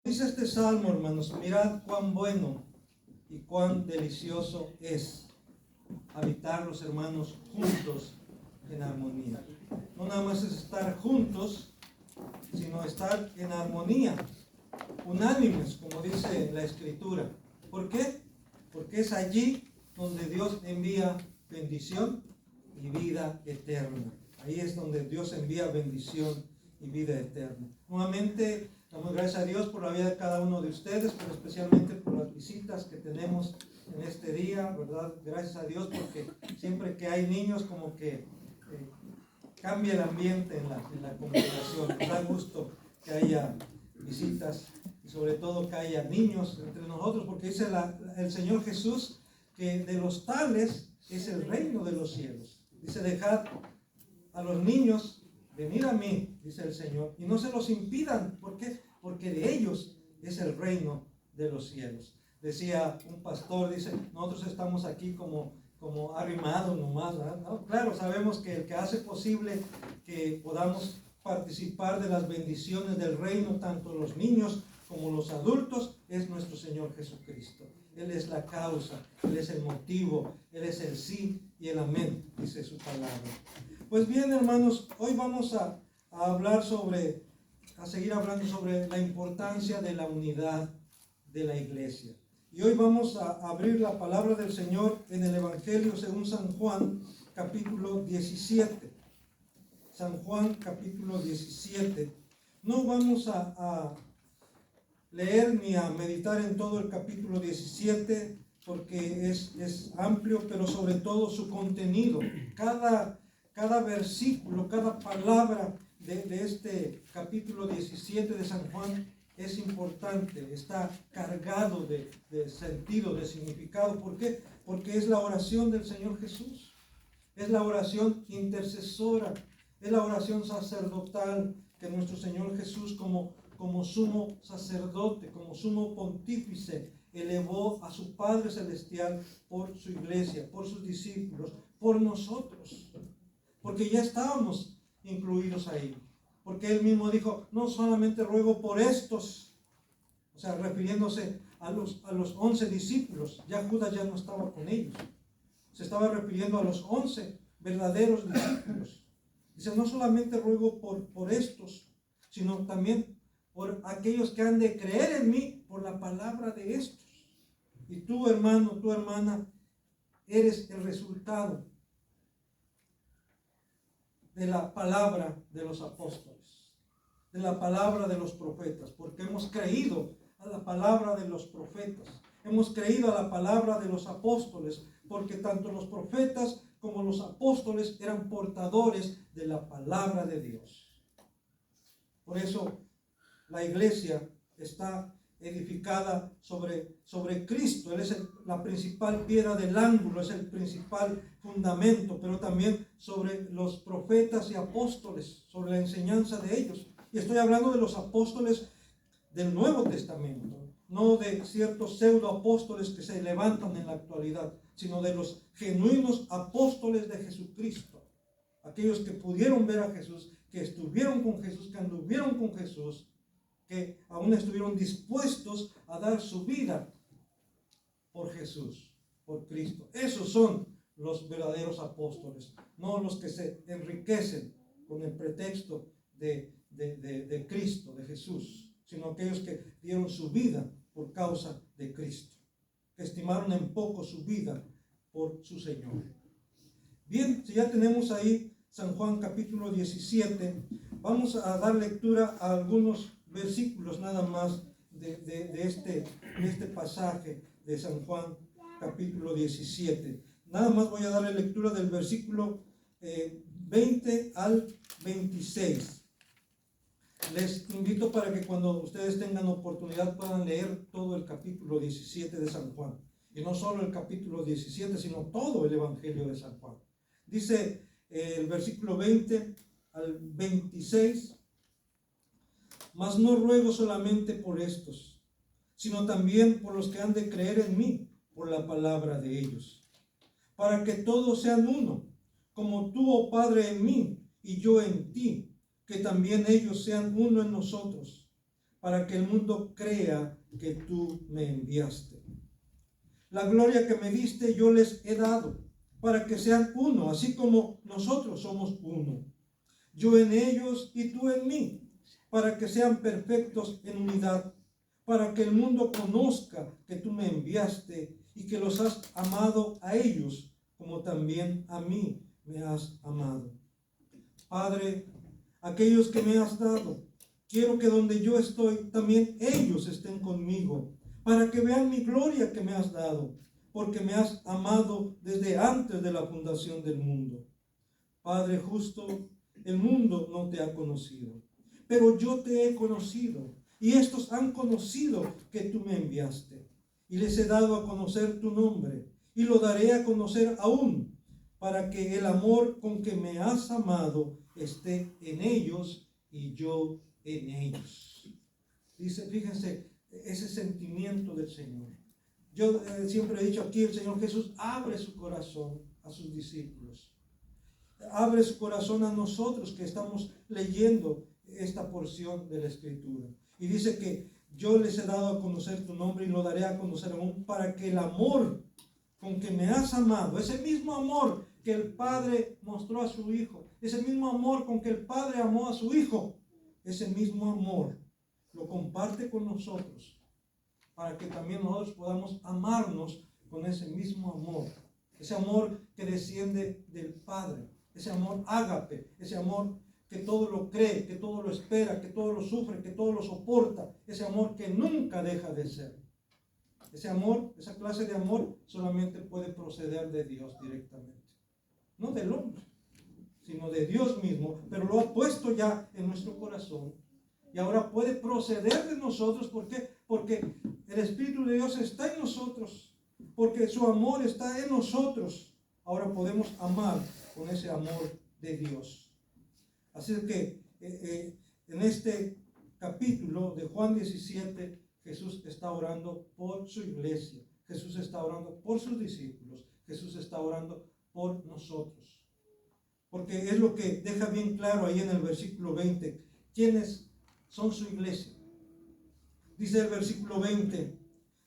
Dice este salmo, hermanos, mirad cuán bueno y cuán delicioso es habitar los hermanos juntos en armonía. No nada más es estar juntos, sino estar en armonía, unánimes, como dice la Escritura. ¿Por qué? Porque es allí donde Dios envía bendición y vida eterna. Ahí es donde Dios envía bendición y vida eterna. Nuevamente, damos gracias a Dios por la vida de cada uno de ustedes, pero especialmente por las visitas que tenemos en este día, ¿verdad? Gracias a Dios porque siempre que hay niños como que cambia el ambiente en la congregación. Nos da gusto que haya visitas y sobre todo que haya niños entre nosotros, porque dice el Señor Jesús que de los tales es el reino de los cielos. Dice, dejad a los niños venir a mí, dice el Señor, y no se los impidan. ¿Por qué? Porque de ellos es el reino de los cielos. Decía un pastor, dice, nosotros estamos aquí como arrimados nomás, ¿verdad? No, claro, sabemos que el que hace posible que podamos participar de las bendiciones del reino, tanto los niños como los adultos, es nuestro Señor Jesucristo. Él es la causa, Él es el motivo, Él es el sí y el amén, dice su palabra. Pues bien, hermanos, hoy vamos a seguir hablando sobre la importancia de la unidad de la iglesia. Y hoy vamos a abrir la palabra del Señor en el Evangelio según San Juan, capítulo 17. San Juan, capítulo 17. No vamos a leer ni a meditar en todo el capítulo 17 porque es amplio, pero sobre todo su contenido. Cada versículo, cada palabra de este capítulo 17 de San Juan es importante, está cargado de sentido, de significado. ¿Por qué? Porque es la oración del Señor Jesús, es la oración intercesora, es la oración sacerdotal que nuestro Señor Jesús como sumo sacerdote, como sumo pontífice, elevó a su Padre Celestial por su iglesia, por sus discípulos, por nosotros, porque ya estábamos incluidos ahí. Porque Él mismo dijo, no solamente ruego por estos, o sea, refiriéndose a los 11 discípulos, ya Judas ya no estaba con ellos, se estaba refiriendo a los 11 verdaderos discípulos. Dice, no solamente ruego por estos, sino también por aquellos que han de creer en mí por la palabra de estos. Y tú, hermano, tu hermana, eres el resultado de la palabra de los apóstoles, de la palabra de los profetas, porque hemos creído a la palabra de los profetas, hemos creído a la palabra de los apóstoles, porque tanto los profetas como los apóstoles eran portadores de la palabra de Dios. Por eso la iglesia está edificada sobre Cristo. Él es la principal piedra del ángulo, es el principal fundamento, pero también sobre los profetas y apóstoles, sobre la enseñanza de ellos. Y estoy hablando de los apóstoles del Nuevo Testamento, no de ciertos pseudoapóstoles que se levantan en la actualidad, sino de los genuinos apóstoles de Jesucristo, aquellos que pudieron ver a Jesús, que estuvieron con Jesús, que anduvieron con Jesús, que aún estuvieron dispuestos a dar su vida por Jesús, por Cristo. Esos son los verdaderos apóstoles, no los que se enriquecen con el pretexto de Cristo, de Jesús, sino aquellos que dieron su vida por causa de Cristo, que estimaron en poco su vida por su Señor. Bien, si ya tenemos ahí San Juan capítulo 17, vamos a dar lectura a algunos versículos nada más de este pasaje de San Juan capítulo 17. Nada más voy a darle lectura del versículo 20 al 26. Les invito para que cuando ustedes tengan oportunidad puedan leer todo el capítulo 17 de San Juan. Y no solo el capítulo 17, sino todo el Evangelio de San Juan. Dice el versículo 20 al 26, mas no ruego solamente por estos, sino también por los que han de creer en mí, por la palabra de ellos, para que todos sean uno, como tú, oh Padre, en mí, y yo en ti, que también ellos sean uno en nosotros, para que el mundo crea que tú me enviaste. La gloria que me diste yo les he dado, para que sean uno, así como nosotros somos uno. Yo en ellos y tú en mí, para que sean perfectos en unidad, para que el mundo conozca que tú me enviaste y que los has amado a ellos, como también a mí me has amado. Padre, aquellos que me has dado, quiero que donde yo estoy, también ellos estén conmigo, para que vean mi gloria que me has dado, porque me has amado desde antes de la fundación del mundo. Padre justo, el mundo no te ha conocido, pero yo te he conocido, y estos han conocido que tú me enviaste, y les he dado a conocer tu nombre, y lo daré a conocer aún, para que el amor con que me has amado esté en ellos y yo en ellos. Dice, fíjense, ese sentimiento del Señor. Yo siempre he dicho aquí, el Señor Jesús abre su corazón a sus discípulos. Abre su corazón a nosotros que estamos leyendo esta porción de la Escritura. Y dice que yo les he dado a conocer tu nombre y lo daré a conocer aún, para que el amor con que me has amado, ese mismo amor que el Padre mostró a su Hijo, ese mismo amor con que el Padre amó a su Hijo, ese mismo amor lo comparte con nosotros, para que también nosotros podamos amarnos con ese mismo amor, ese amor que desciende del Padre, ese amor ágape, ese amor que todo lo cree, que todo lo espera, que todo lo sufre, que todo lo soporta, ese amor que nunca deja de ser. Ese amor, esa clase de amor solamente puede proceder de Dios directamente, no del hombre, sino de Dios mismo, pero lo ha puesto ya en nuestro corazón y ahora puede proceder de nosotros. ¿Por qué? Porque el Espíritu de Dios está en nosotros, porque su amor está en nosotros. Ahora podemos amar con ese amor de Dios. Así que en este capítulo de Juan 17, Jesús está orando por su iglesia, Jesús está orando por sus discípulos, Jesús está orando por nosotros. Porque es lo que deja bien claro ahí en el versículo 20, ¿quiénes son su iglesia? Dice el versículo 20,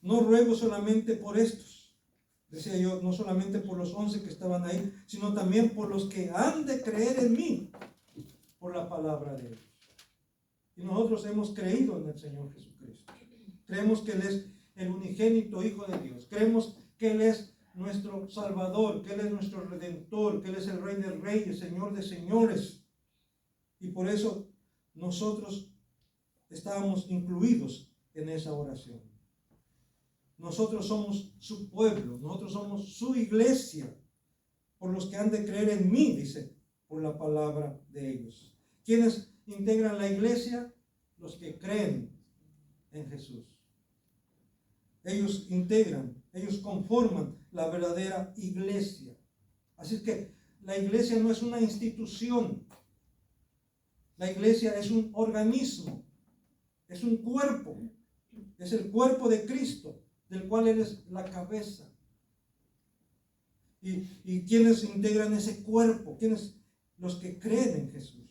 no ruego solamente por estos, decía yo, no solamente por los 11 que estaban ahí, sino también por los que han de creer en mí, por la palabra de Dios. Y nosotros hemos creído en el Señor Jesucristo. Creemos que Él es el unigénito Hijo de Dios. Creemos que Él es nuestro Salvador, que Él es nuestro Redentor, que Él es el Rey de Reyes, Señor de Señores. Y por eso nosotros estábamos incluidos en esa oración. Nosotros somos su pueblo, nosotros somos su iglesia, por los que han de creer en mí, dice, por la palabra de ellos. ¿Quiénes integran la iglesia? Los que creen en Jesús. Ellos integran, ellos conforman la verdadera iglesia. Así que la iglesia no es una institución. La iglesia es un organismo, es un cuerpo, es el cuerpo de Cristo, del cual Él es la cabeza. ¿Y quiénes integran ese cuerpo? ¿Quiénes? Los que creen en Jesús.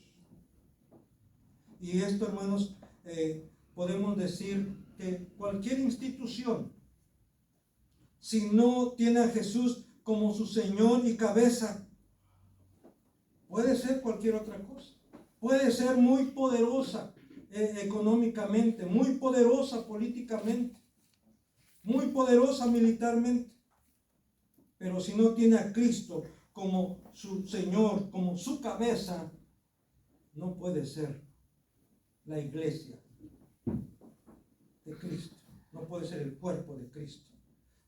Y esto, hermanos, podemos decir que cualquier institución, si no tiene a Jesús como su Señor y cabeza, puede ser cualquier otra cosa. Puede ser muy poderosa económicamente, muy poderosa políticamente, muy poderosa militarmente, pero si no tiene a Cristo como su Señor, como su cabeza, no puede ser la iglesia de Cristo, no puede ser el cuerpo de Cristo,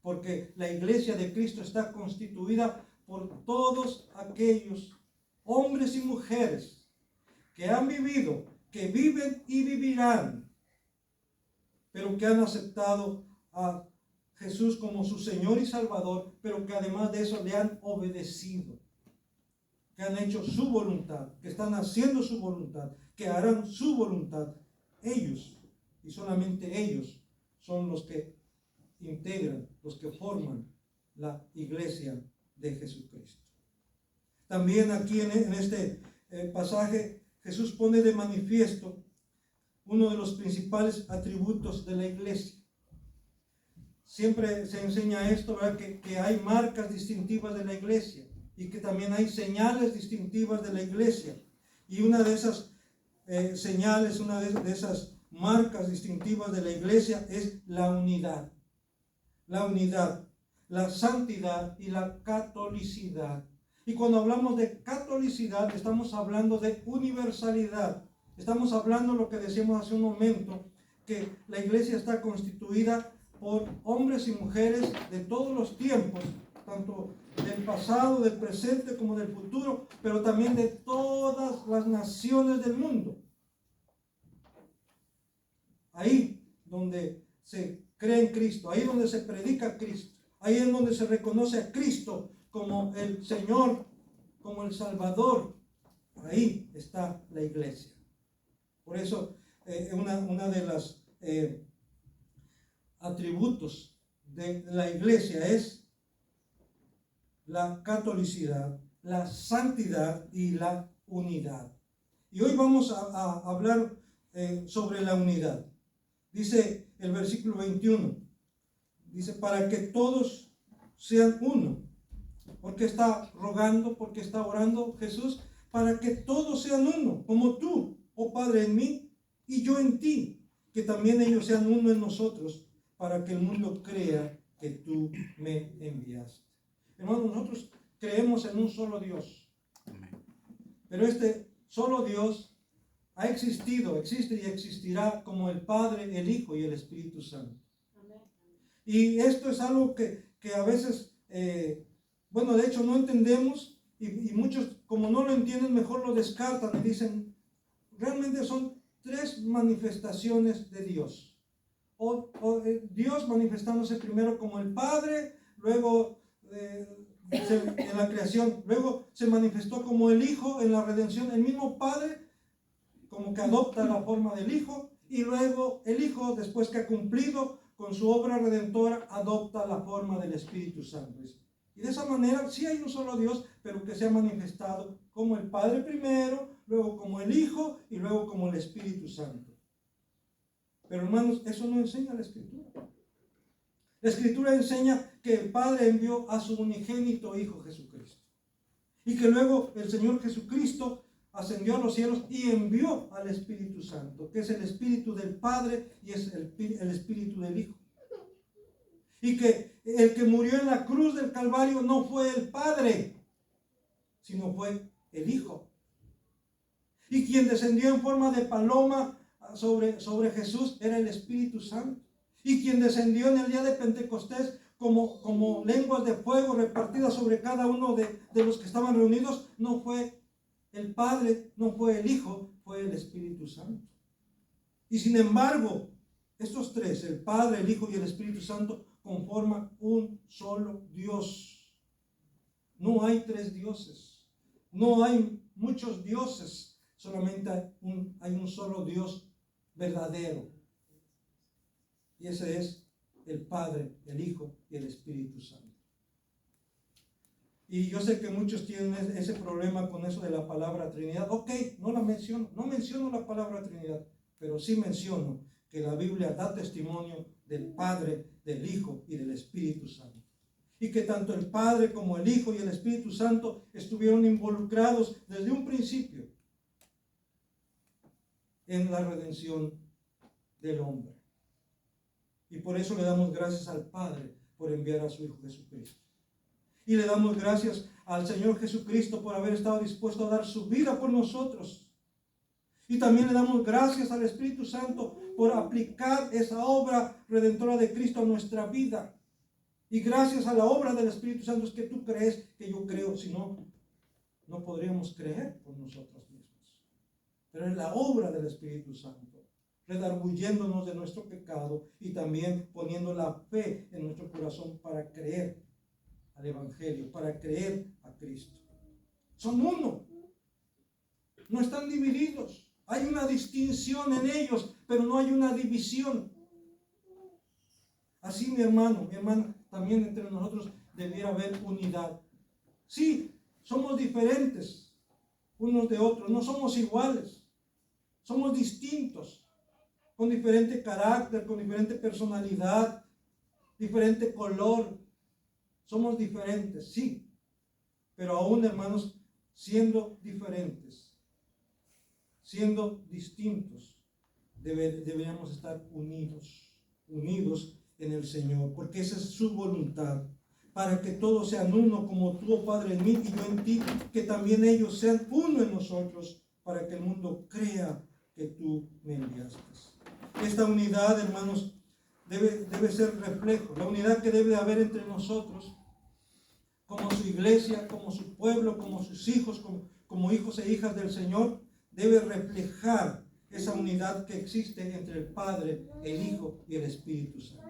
porque la iglesia de Cristo está constituida por todos aquellos hombres y mujeres que han vivido, que viven y vivirán, pero que han aceptado a Jesús como su Señor y Salvador, pero que además de eso le han obedecido, que han hecho su voluntad, que están haciendo su voluntad, que harán su voluntad. Ellos, y solamente ellos, son los que integran, los que forman la iglesia de Jesucristo. También aquí en este pasaje Jesús pone de manifiesto uno de los principales atributos de la iglesia. Siempre se enseña esto, ¿verdad? Que hay marcas distintivas de la iglesia y que también hay señales distintivas de la iglesia. Y una de esas señales, una de esas marcas distintivas de la iglesia es la unidad. La unidad, la santidad y la catolicidad. Y cuando hablamos de catolicidad, estamos hablando de universalidad. Estamos hablando lo que decíamos hace un momento, que la iglesia está constituida por hombres y mujeres de todos los tiempos, tanto del pasado, del presente como del futuro, pero también de todas las naciones del mundo. Ahí donde se cree en Cristo, ahí donde se predica a Cristo, ahí es donde se reconoce a Cristo como el Señor, como el Salvador. Ahí está la iglesia. Por eso, una de las atributos de la iglesia es la catolicidad, la santidad y la unidad. Y hoy vamos a hablar sobre la unidad. Dice el versículo 21, dice, para que todos sean uno. Porque está rogando, porque está orando Jesús, para que todos sean uno, como tú, oh Padre, en mí y yo en ti, que también ellos sean uno en nosotros, para que el mundo crea que tú me enviaste. Hermanos, nosotros creemos en un solo Dios, pero este solo Dios ha existido, existe y existirá como el Padre, el Hijo y el Espíritu Santo. Y esto es algo que a veces... bueno, de hecho no entendemos y muchos como no lo entienden mejor lo descartan y dicen, realmente son tres manifestaciones de Dios. Dios manifestándose primero como el Padre, luego en la creación, luego se manifestó como el Hijo en la redención, el mismo Padre como que adopta la forma del Hijo y luego el Hijo después que ha cumplido con su obra redentora adopta la forma del Espíritu Santo. Y de esa manera sí hay un solo Dios, pero que se ha manifestado como el Padre primero, luego como el Hijo y luego como el Espíritu Santo. Pero hermanos, eso no enseña la Escritura. La Escritura enseña que el Padre envió a su unigénito Hijo Jesucristo. Y que luego el Señor Jesucristo ascendió a los cielos y envió al Espíritu Santo, que es el Espíritu del Padre y es el Espíritu del Hijo. Y que el que murió en la cruz del Calvario no fue el Padre, sino fue el Hijo. Y quien descendió en forma de paloma sobre Jesús era el Espíritu Santo. Y quien descendió en el día de Pentecostés como lenguas de fuego repartidas sobre cada uno de los que estaban reunidos, no fue el Padre, no fue el Hijo, fue el Espíritu Santo. Y sin embargo, estos tres, el Padre, el Hijo y el Espíritu Santo, conforman un solo Dios. No hay tres dioses, no hay muchos dioses, solamente hay un solo Dios verdadero. Y ese es el Padre, el Hijo y el Espíritu Santo. Y yo sé que muchos tienen ese problema con eso de la palabra Trinidad. Ok, no menciono la palabra Trinidad, pero sí menciono que la Biblia da testimonio del Padre, del Hijo y del Espíritu Santo. Y que tanto el Padre como el Hijo y el Espíritu Santo estuvieron involucrados desde un principio en la redención del hombre. Y por eso le damos gracias al Padre por enviar a su Hijo Jesucristo. Y le damos gracias al Señor Jesucristo por haber estado dispuesto a dar su vida por nosotros. Y también le damos gracias al Espíritu Santo por aplicar esa obra redentora de Cristo a nuestra vida. Y gracias a la obra del Espíritu Santo es que tú crees, que yo creo, si no, no podríamos creer por nosotros mismos. Pero es la obra del Espíritu Santo, redarguyéndonos de nuestro pecado y también poniendo la fe en nuestro corazón para creer al Evangelio, para creer a Cristo. Son uno, no están divididos. Hay una distinción en ellos, pero no hay una división. Así mi hermano, mi hermana, también entre nosotros debiera haber unidad. Sí, somos diferentes unos de otros, no somos iguales, somos distintos, con diferente carácter, con diferente personalidad, diferente color. Somos diferentes, sí, pero aún, hermanos, siendo diferentes, siendo distintos, deberíamos estar unidos en el Señor, porque esa es su voluntad, para que todos sean uno, como tú, oh Padre, en mí y yo en ti, que también ellos sean uno en nosotros, para que el mundo crea que tú me enviaste. Esta unidad, hermanos, debe ser reflejo, la unidad que debe haber entre nosotros, como su iglesia, como su pueblo, como sus hijos, como hijos e hijas del Señor, debe reflejar esa unidad que existe entre el Padre, el Hijo y el Espíritu Santo.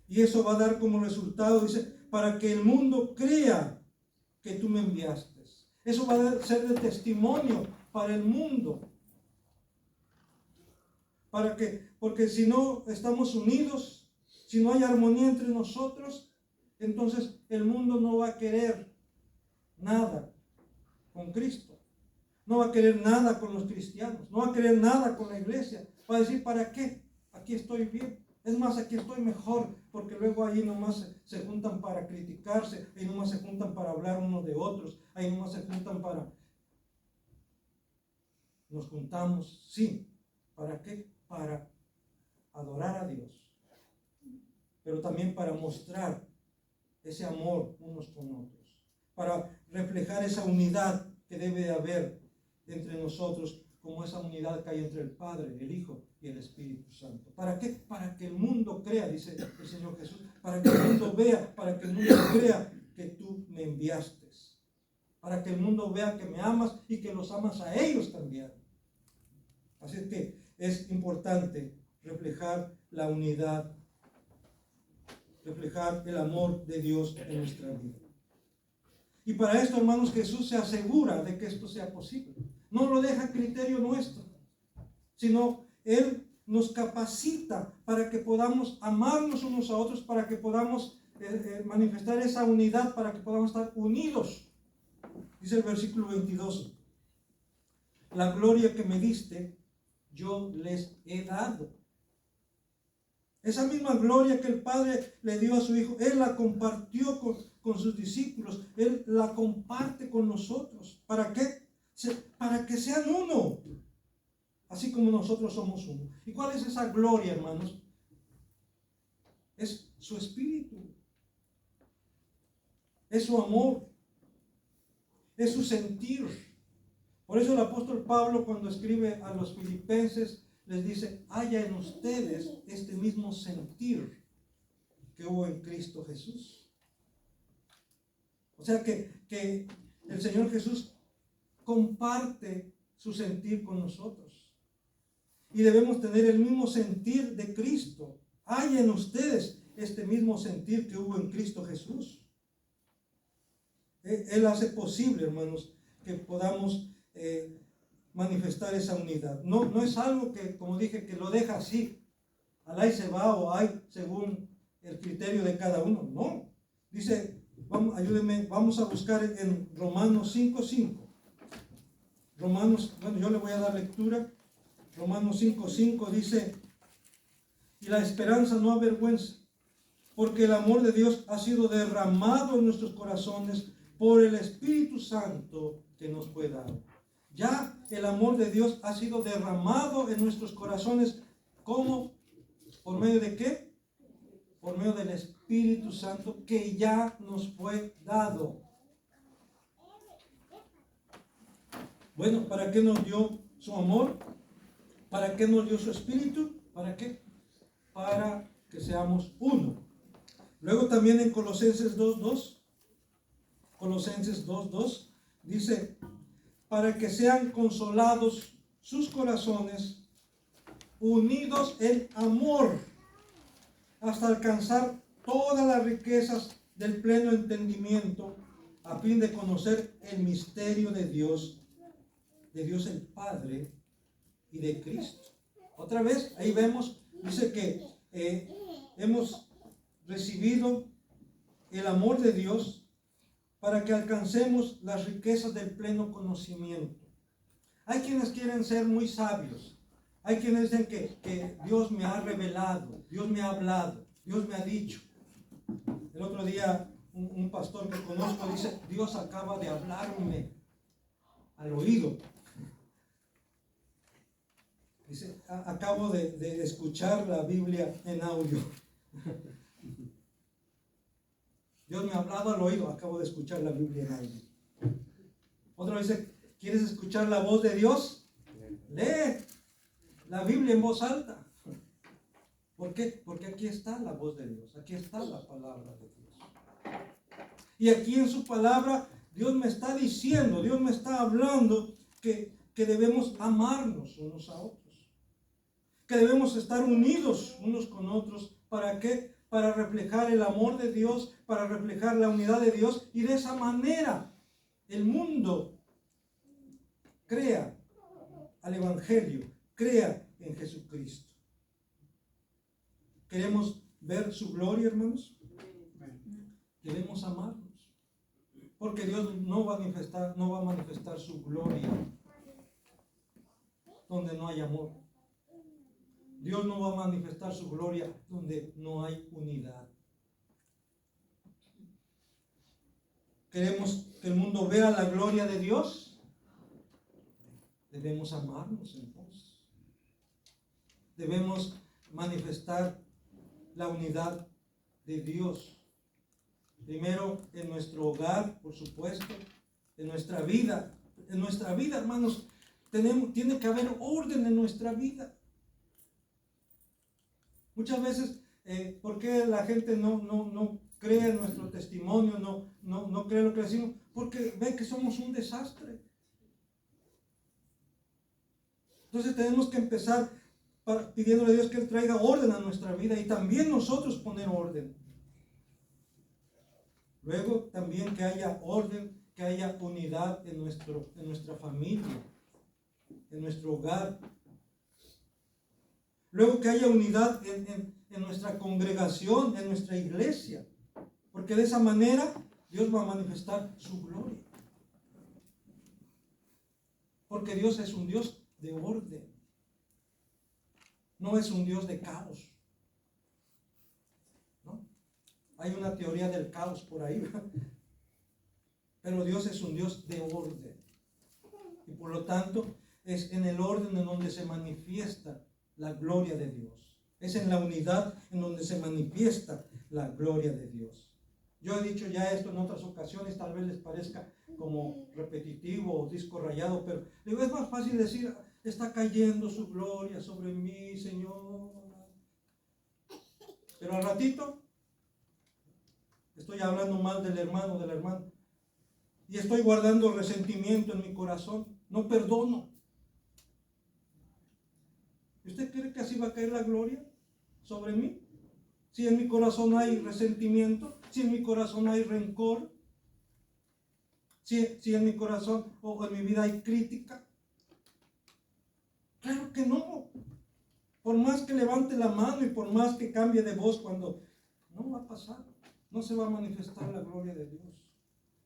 Y eso va a dar como resultado, dice, para que el mundo crea que tú me enviaste. Eso va a ser de testimonio para el mundo. Porque si no estamos unidos, si no hay armonía entre nosotros, entonces el mundo no va a querer nada con Cristo. No va a querer nada con los cristianos. No va a querer nada con la iglesia. Va a decir, ¿para qué? Aquí estoy bien. Es más, aquí estoy mejor. Porque luego ahí nomás se juntan para criticarse. Ahí nomás se juntan para hablar unos de otros. Ahí nomás se juntan para... Nos juntamos, sí. ¿Para qué? Para adorar a Dios. Pero también para mostrar ese amor unos con otros. Para reflejar esa unidad que debe de haber entre nosotros, como esa unidad que hay entre el Padre, el Hijo y el Espíritu Santo. ¿Para qué? Para que el mundo crea, dice el Señor Jesús, para que el mundo vea, para que el mundo crea que tú me enviaste. Para que el mundo vea que me amas y que los amas a ellos también. Así es que es importante reflejar la unidad, reflejar el amor de Dios en nuestra vida. Y para esto, hermanos, Jesús se asegura de que esto sea posible. No lo deja a criterio nuestro, sino Él nos capacita para que podamos amarnos unos a otros, para que podamos manifestar esa unidad, para que podamos estar unidos. Dice el versículo 22, la gloria que me diste, yo les he dado. Esa misma gloria que el Padre le dio a su Hijo, Él la compartió con sus discípulos, Él la comparte con nosotros. ¿Para qué? Para que sean uno, así como nosotros somos uno. ¿Y cuál es esa gloria, hermanos? Es su espíritu, es su amor, es su sentir. Por eso el apóstol Pablo, cuando escribe a los filipenses, les dice, haya en ustedes este mismo sentir que hubo en Cristo Jesús. O sea que el Señor Jesús comparte su sentir con nosotros. Y debemos tener el mismo sentir de Cristo. Haya en ustedes este mismo sentir que hubo en Cristo Jesús. Él hace posible, hermanos, que podamos manifestar esa unidad. No es algo que, como dije, que lo deja así, al ahí se va o hay según el criterio de cada uno. No, dice, ayúdenme, vamos a buscar en Romanos 5:5. Romanos, bueno, yo le voy a dar lectura. Romanos 5:5 dice, y la esperanza no avergüenza, porque el amor de Dios ha sido derramado en nuestros corazones por el Espíritu Santo que nos fue dado. Ya el amor de Dios ha sido derramado en nuestros corazones. ¿Cómo? ¿Por medio de qué? Por medio del Espíritu Santo que ya nos fue dado. Bueno, ¿para qué nos dio su amor? ¿Para qué nos dio su Espíritu? ¿Para qué? Para que seamos uno. Luego también en Colosenses 2:2, Colosenses 2:2 dice, para que sean consolados sus corazones, unidos en amor, hasta alcanzar todas las riquezas del pleno entendimiento, a fin de conocer el misterio de Dios el Padre y de Cristo. Otra vez, ahí vemos, dice que hemos recibido el amor de Dios para que alcancemos las riquezas del pleno conocimiento. Hay quienes quieren ser muy sabios, Hay quienes dicen que Dios me ha revelado, Dios me ha hablado, Dios me ha dicho. El otro día un pastor que conozco dice, Dios acaba de hablarme al oído. Dice, acabo de escuchar la Biblia en audio. Dios me ha hablado al oído, acabo de escuchar la Biblia en audio. Otro dice, ¿quieres escuchar la voz de Dios? Lee la Biblia en voz alta. ¿Por qué? Porque aquí está la voz de Dios, aquí está la palabra de Dios. Y aquí en su palabra Dios me está diciendo, Dios me está hablando que debemos amarnos unos a otros, que debemos estar unidos unos con otros. ¿Para qué? Para reflejar el amor de Dios, para reflejar la unidad de Dios, y de esa manera el mundo crea al Evangelio, crea en Jesucristo. ¿Queremos ver su gloria, hermanos? Debemos amarnos, porque Dios no va a manifestar su gloria donde no hay amor. Dios no va a manifestar su gloria donde no hay unidad. ¿Queremos que el mundo vea la gloria de Dios? Debemos amarnos entonces. Debemos manifestar la unidad de Dios. Primero en nuestro hogar, por supuesto, en nuestra vida. En nuestra vida, hermanos, tiene que haber orden en nuestra vida. Muchas veces, ¿por qué la gente no cree en nuestro testimonio, no cree lo que decimos? Porque ve que somos un desastre. Entonces tenemos que empezar pidiéndole a Dios que Él traiga orden a nuestra vida y también nosotros poner orden. Luego también que haya orden, que haya unidad en nuestra familia, en nuestro hogar. Luego que haya unidad en nuestra congregación, en nuestra iglesia. Porque de esa manera Dios va a manifestar su gloria. Porque Dios es un Dios de orden. No es un Dios de caos. ¿No? Hay una teoría del caos por ahí, ¿verdad? Pero Dios es un Dios de orden. Y por lo tanto, es en el orden en donde se manifiesta la gloria de Dios. Es en la unidad en donde se manifiesta la gloria de Dios. Yo he dicho ya esto en otras ocasiones, tal vez les parezca como repetitivo o disco rayado, pero digo, es más fácil decir, está cayendo su gloria sobre mí, Señor. Pero al ratito, estoy hablando mal del hermano o de la hermana. Y estoy guardando resentimiento en mi corazón. No perdono. ¿Usted cree que así va a caer la gloria sobre mí? Si en mi corazón hay resentimiento, si en mi corazón hay rencor, si en mi corazón o en mi vida hay crítica. Claro que no. Por más que levante la mano y por más que cambie de voz, no va a pasar. No se va a manifestar la gloria de Dios.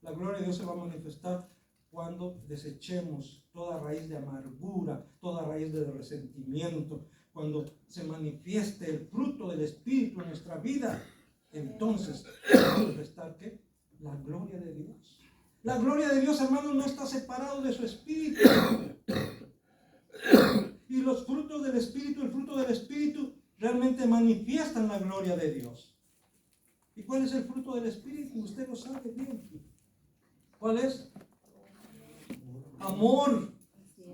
La gloria de Dios se va a manifestar cuando desechemos toda raíz de amargura, toda raíz de resentimiento, cuando se manifieste el fruto del Espíritu en nuestra vida. Entonces va a manifestar ¿qué? La gloria de Dios. La gloria de Dios, hermanos, no está separado de su Espíritu. Y los frutos del Espíritu, el fruto del Espíritu, realmente manifiestan la gloria de Dios. ¿Y cuál es el fruto del Espíritu? Usted lo sabe bien. ¿Cuál es? Amor,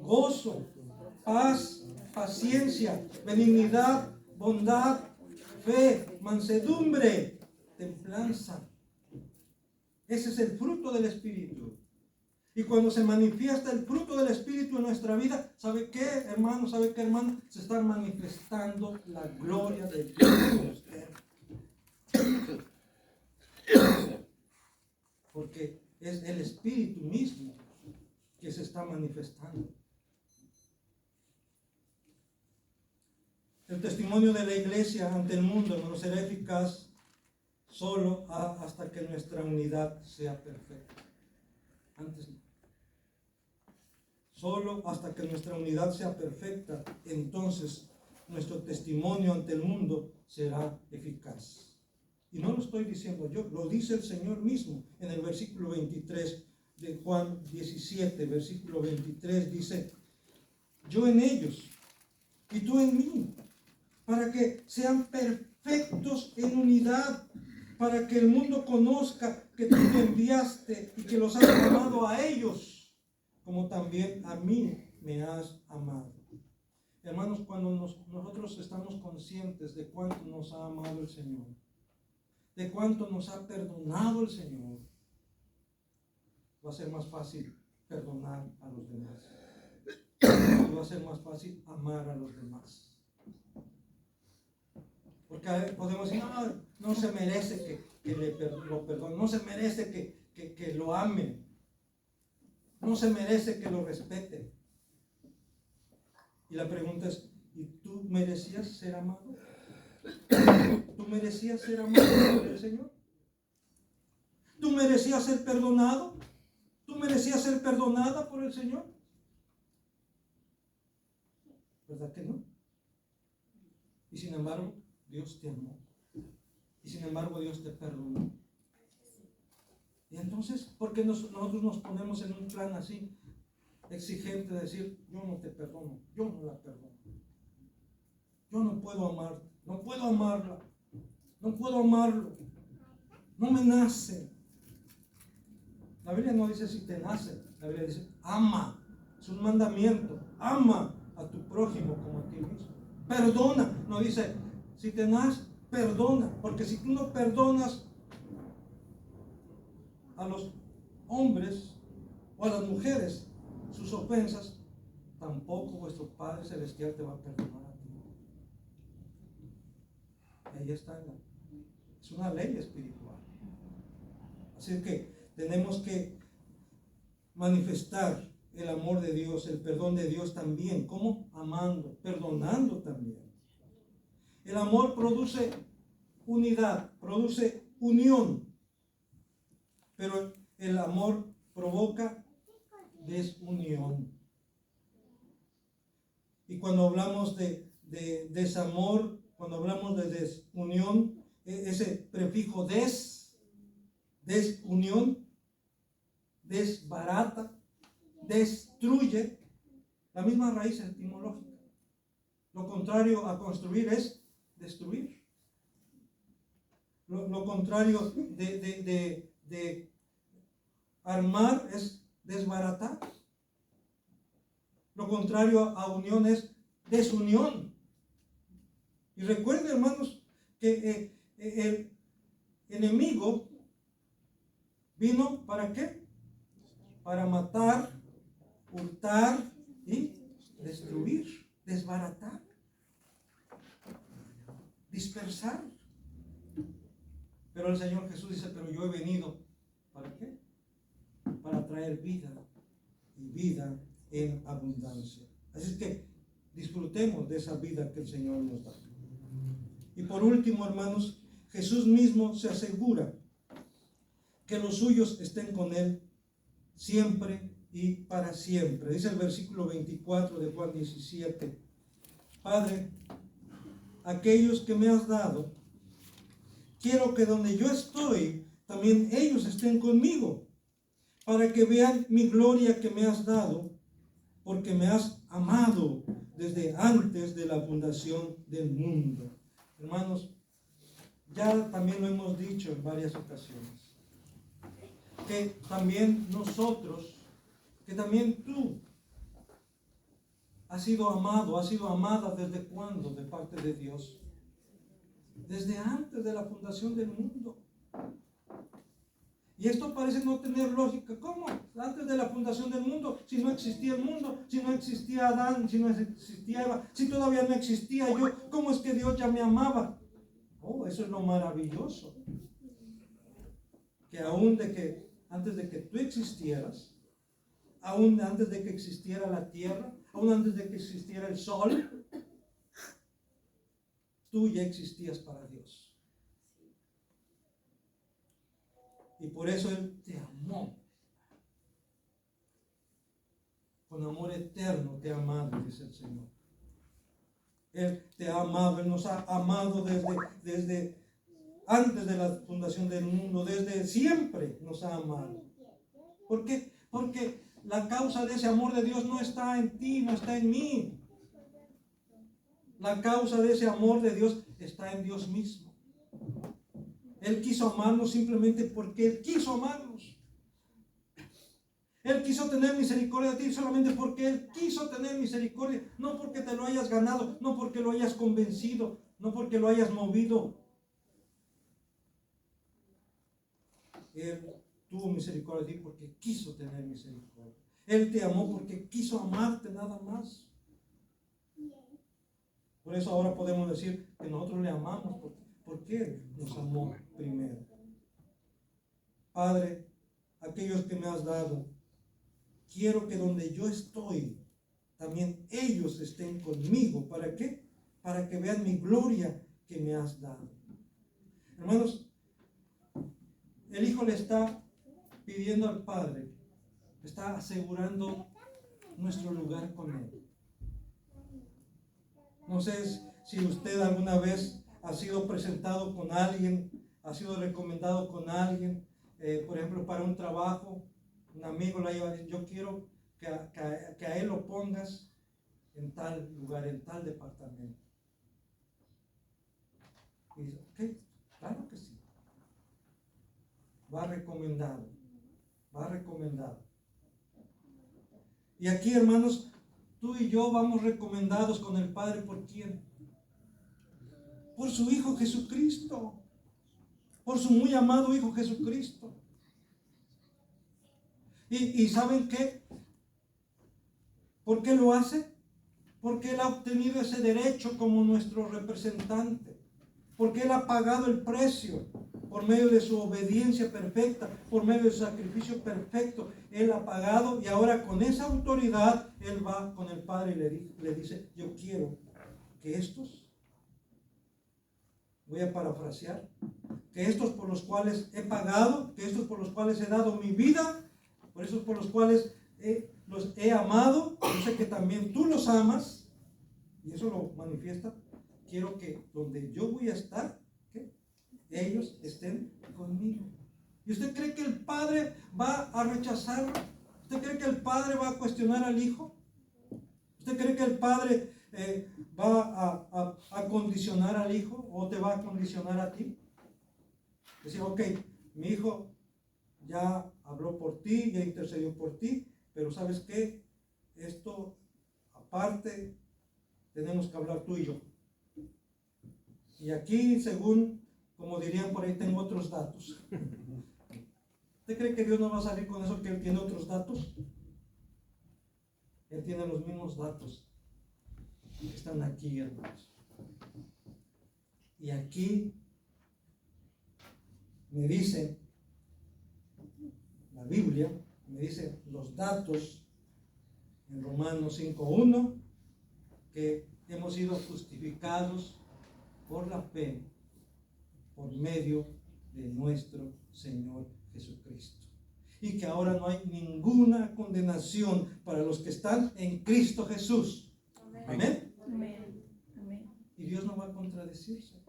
gozo, paz, paciencia, benignidad, bondad, fe, mansedumbre, templanza. Ese es el fruto del Espíritu. Y cuando se manifiesta el fruto del Espíritu en nuestra vida, ¿sabe qué, hermano? ¿Sabe qué, hermano? Se está manifestando la gloria de Dios en usted. Porque es el Espíritu mismo que se está manifestando. El testimonio de la iglesia ante el mundo, hermano, será eficaz solo hasta que nuestra unidad sea perfecta. Antes no. Solo hasta que nuestra unidad sea perfecta, entonces nuestro testimonio ante el mundo será eficaz. Y no lo estoy diciendo yo, lo dice el Señor mismo en el versículo 23 de Juan 17, versículo 23, dice: yo en ellos y tú en mí, para que sean perfectos en unidad, para que el mundo conozca que tú me enviaste y que los has amado a ellos, como también a mí me has amado. Hermanos, cuando nosotros estamos conscientes de cuánto nos ha amado el Señor, de cuánto nos ha perdonado el Señor, va a ser más fácil perdonar a los demás. Y va a ser más fácil amar a los demás. Porque podemos decir: no se merece que lo perdone, no se merece que lo amen, no se merece que lo respeten. Y la pregunta es: ¿y tú merecías ser amado? ¿Tú merecías ser amado por el Señor? ¿Tú merecías ser perdonado? ¿Tú merecías ser perdonada por el Señor? ¿Verdad que no? Y sin embargo, Dios te amó. Y sin embargo, Dios te perdonó. Y entonces, ¿por qué nosotros nos ponemos en un plan así, exigente, de decir: yo no te perdono, yo no la perdono, yo no puedo amarte, no puedo amarla, no puedo amarlo, no me nace? La Biblia no dice si te nace, la Biblia dice: ama. Es un mandamiento: ama a tu prójimo como a ti mismo. Perdona. No dice si te nace, perdona, porque si tú no perdonas a los hombres o a las mujeres sus ofensas, tampoco vuestro Padre Celestial te va a perdonar a ti. Ahí está, es una ley espiritual. Así que tenemos que manifestar el amor de Dios, el perdón de Dios también. ¿Cómo? Amando, perdonando también. El amor produce unidad, produce unión, pero el amor provoca desunión. Y cuando hablamos de desamor, cuando hablamos de desunión, ese prefijo desunión, desbarata, destruye, la misma raíz etimológica. Lo contrario a construir es destruir. Lo contrario de armar es desbaratar. Lo contrario a unión es desunión. Y recuerden, hermanos, que el enemigo vino ¿para qué? Para matar, hurtar y destruir, desbaratar, dispersar. Pero el Señor Jesús dice: pero yo he venido ¿para qué? Para traer vida, y vida en abundancia. Así es que disfrutemos de esa vida que el Señor nos da. Y por último, hermanos, Jesús mismo se asegura que los suyos estén con Él siempre y para siempre. Dice el versículo 24 de Juan 17: Padre, aquellos que me has dado, quiero que donde yo estoy, también ellos estén conmigo, para que vean mi gloria que me has dado, porque me has amado desde antes de la fundación del mundo. Hermanos, ya también lo hemos dicho en varias ocasiones, que también nosotros, que también tú has sido amado, has sido amada. ¿Desde cuándo? De parte de Dios. Desde antes de la fundación del mundo. Y esto parece no tener lógica. ¿Cómo? Antes de la fundación del mundo, si no existía el mundo, si no existía Adán, si no existía Eva, si todavía no existía yo, ¿cómo es que Dios ya me amaba? Oh, eso es lo maravilloso. Que antes de que tú existieras, aún antes de que existiera la tierra, aún antes de que existiera el sol, tú ya existías para Dios. Y por eso Él te amó. con amor eterno te ha amado, dice el Señor. Él te ha amado, Él nos ha amado desde antes de la fundación del mundo, desde siempre nos ha amado. ¿Por qué? Porque la causa de ese amor de Dios no está en ti, no está en mí. La causa de ese amor de Dios está en Dios mismo. Él quiso amarnos simplemente porque Él quiso amarnos. Él quiso tener misericordia de ti solamente porque Él quiso tener misericordia. No porque te lo hayas ganado, no porque lo hayas convencido, no porque lo hayas movido. Él tuvo misericordia de ti porque quiso tener misericordia. Él te amó porque quiso amarte nada más. Por eso ahora podemos decir que nosotros le amamos porque Él nos amó primero. Padre, aquellos que me has dado, quiero que donde yo estoy, también ellos estén conmigo. ¿Para qué? Para que vean mi gloria que me has dado. Hermanos, el Hijo le está pidiendo al Padre, está asegurando nuestro lugar con Él. No sé si usted alguna vez ha sido presentado con alguien, ha sido recomendado con alguien, por ejemplo, para un trabajo. Un amigo le ha llevado, yo quiero que a él lo pongas en tal lugar, en tal departamento. Y dice, ok, claro que sí. Va recomendado, va recomendado. Y aquí, hermanos, tú y yo vamos recomendados con el Padre. ¿Por quién? Por su Hijo Jesucristo. Por su muy amado Hijo Jesucristo. ¿Y saben qué? ¿Por qué lo hace? Porque Él ha obtenido ese derecho como nuestro representante. Porque Él ha pagado el precio por medio de su obediencia perfecta, por medio de su sacrificio perfecto. Él ha pagado y ahora con esa autoridad Él va con el Padre y le dice, yo quiero que estos, voy a parafrasear, que estos por los cuales he pagado, que estos por los cuales he dado mi vida, por esos por los cuales los he amado, yo sé que también tú los amas, y eso lo manifiesta. Quiero que donde yo voy a estar, ¿qué? Ellos estén conmigo. ¿Y usted cree que el Padre va a rechazarlo? ¿Usted cree que el Padre va a cuestionar al Hijo? ¿Usted cree que el Padre va a condicionar al Hijo o te va a condicionar a ti? Decir, ok, mi hijo ya habló por ti, ya intercedió por ti, pero ¿sabes qué? Esto aparte tenemos que hablar tú y yo. Y aquí, según, como dirían por ahí, tengo otros datos. ¿Usted cree que Dios no va a salir con eso, que Él tiene otros datos? Él tiene los mismos datos que están aquí, hermanos. Y aquí me dice la Biblia, me dice los datos en Romanos 5:1, que hemos sido justificados por la fe, por medio de nuestro Señor Jesucristo. Y que ahora no hay ninguna condenación para los que están en Cristo Jesús. Amén. Amén. Amén. Y Dios no va a contradecirse.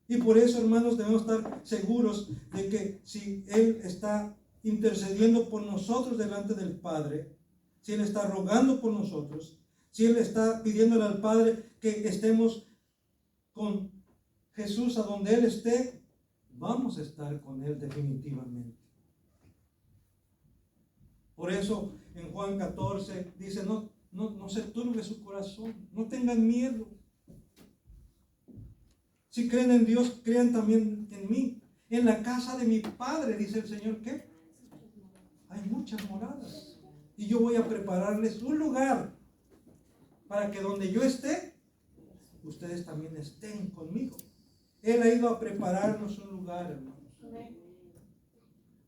Y por eso, hermanos, debemos estar seguros de que si Él está intercediendo por nosotros delante del Padre, si Él está rogando por nosotros, si Él está pidiéndole al Padre que estemos con Jesús a donde Él esté, vamos a estar con Él definitivamente. Por eso en Juan 14 dice, no se turbe su corazón, no tengan miedo. Si creen en Dios, crean también en mí. En la casa de mi Padre, dice el Señor, ¿qué? Hay muchas moradas. Y yo voy a prepararles un lugar para que donde yo esté, ustedes también estén conmigo. Él ha ido a prepararnos un lugar, hermanos.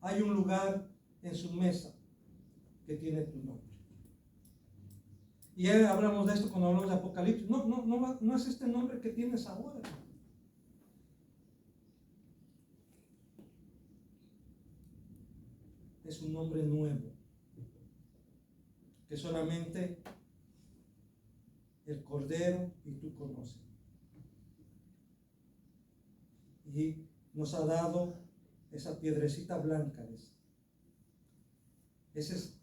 Hay un lugar en su mesa que tiene tu nombre. Y ya hablamos de esto cuando hablamos de Apocalipsis. No es este nombre que tienes ahora. Es un nombre nuevo. que solamente el Cordero y tú conocen. Y nos ha dado esa piedrecita blanca. Ese es,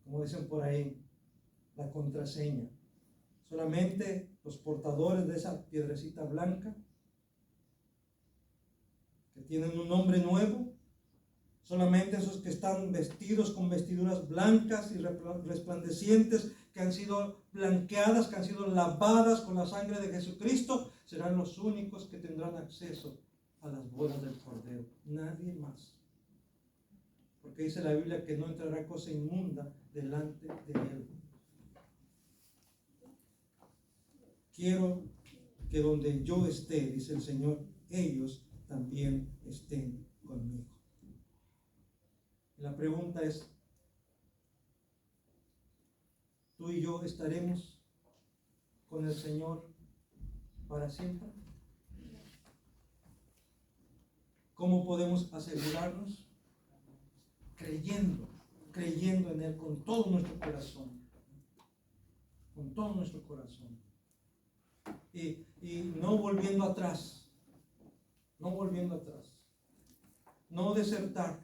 como dicen por ahí, la contraseña. Solamente los portadores de esa piedrecita blanca, que tienen un nombre nuevo, solamente esos que están vestidos con vestiduras blancas y resplandecientes, que han sido blanqueadas, que han sido lavadas con la sangre de Jesucristo, serán los únicos que tendrán acceso a las bodas del Cordero. Nadie más. Porque dice la Biblia que no entrará cosa inmunda delante de él. Quiero que donde yo esté, dice el Señor, ellos también estén conmigo. Y la pregunta es, ¿tú y yo estaremos con el Señor para siempre? ¿Cómo podemos asegurarnos? Creyendo en Él con todo nuestro corazón. Con todo nuestro corazón. Y no volviendo atrás. No volviendo atrás. No desertar.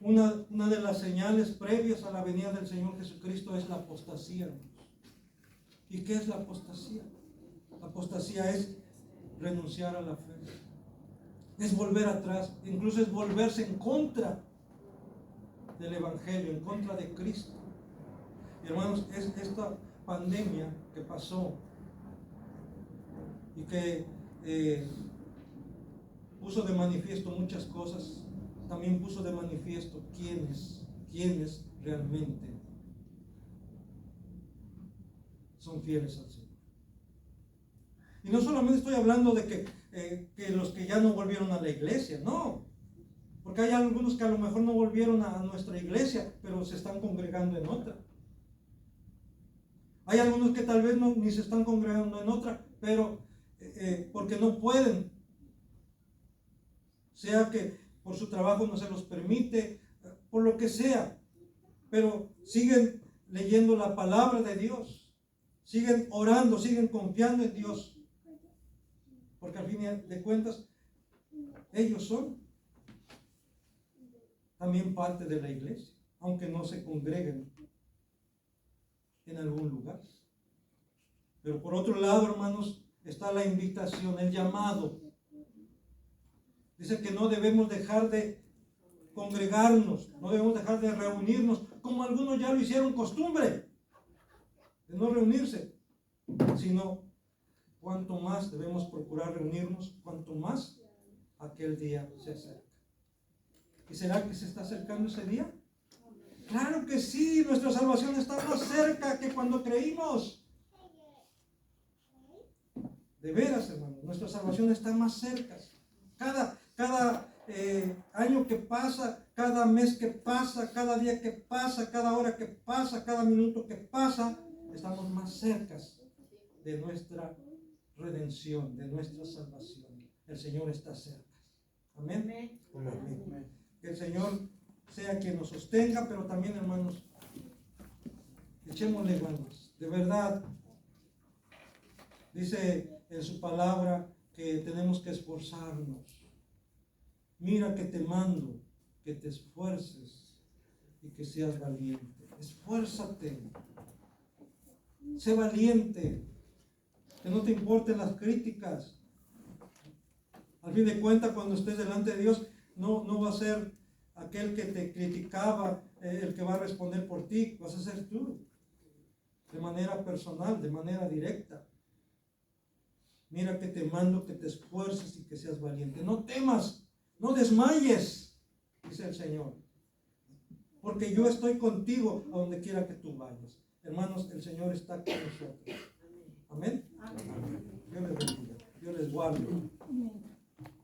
Una de las señales previas a la venida del Señor Jesucristo es la apostasía. ¿Y qué es la apostasía? La apostasía es renunciar a la fe. Es volver atrás. Incluso es volverse en contra del Evangelio, en contra de Cristo. Y hermanos, es esta pandemia que pasó y que puso de manifiesto muchas cosas, también puso de manifiesto quiénes realmente son fieles al Señor. Y no solamente estoy hablando de que los que ya no volvieron a la iglesia, no, porque hay algunos que a lo mejor no volvieron a nuestra iglesia, pero se están congregando en otra. Hay algunos que tal vez ni se están congregando en otra, pero porque no pueden, sea que por su trabajo no se los permite, por lo que sea, pero siguen leyendo la palabra de Dios, siguen orando, siguen confiando en Dios, porque al fin de cuentas ellos son también parte de la iglesia, aunque no se congreguen en algún lugar. Pero por otro lado, hermanos, está la invitación, el llamado. Dice que no debemos dejar de congregarnos, no debemos dejar de reunirnos, como algunos ya lo hicieron costumbre, de no reunirse, sino cuanto más debemos procurar reunirnos, cuanto más aquel día se acerca. ¿Y será que se está acercando ese día? Claro que sí, nuestra salvación está más cerca que cuando creímos. De veras, hermano, nuestra salvación está más cerca. Cada año que pasa, cada mes que pasa, cada día que pasa, cada hora que pasa, cada minuto que pasa, estamos más cerca de nuestra redención, de nuestra salvación. El Señor está cerca. Amén. Amén. Que el Señor sea quien nos sostenga, pero también, hermanos, echémosle ganas. De verdad, dice en su palabra que tenemos que esforzarnos. Mira que te mando, que te esfuerces y que seas valiente. Esfuérzate. Sé valiente. Que no te importen las críticas. Al fin de cuentas, cuando estés delante de Dios, no va a ser aquel que te criticaba el que va a responder por ti. Vas a ser tú. De manera personal, de manera directa. Mira que te mando, que te esfuerces y que seas valiente. No temas, no desmayes, dice el Señor. Porque yo estoy contigo a donde quiera que tú vayas. Hermanos, el Señor está con nosotros. Amén. Amén. Dios les bendiga. Dios les guarde.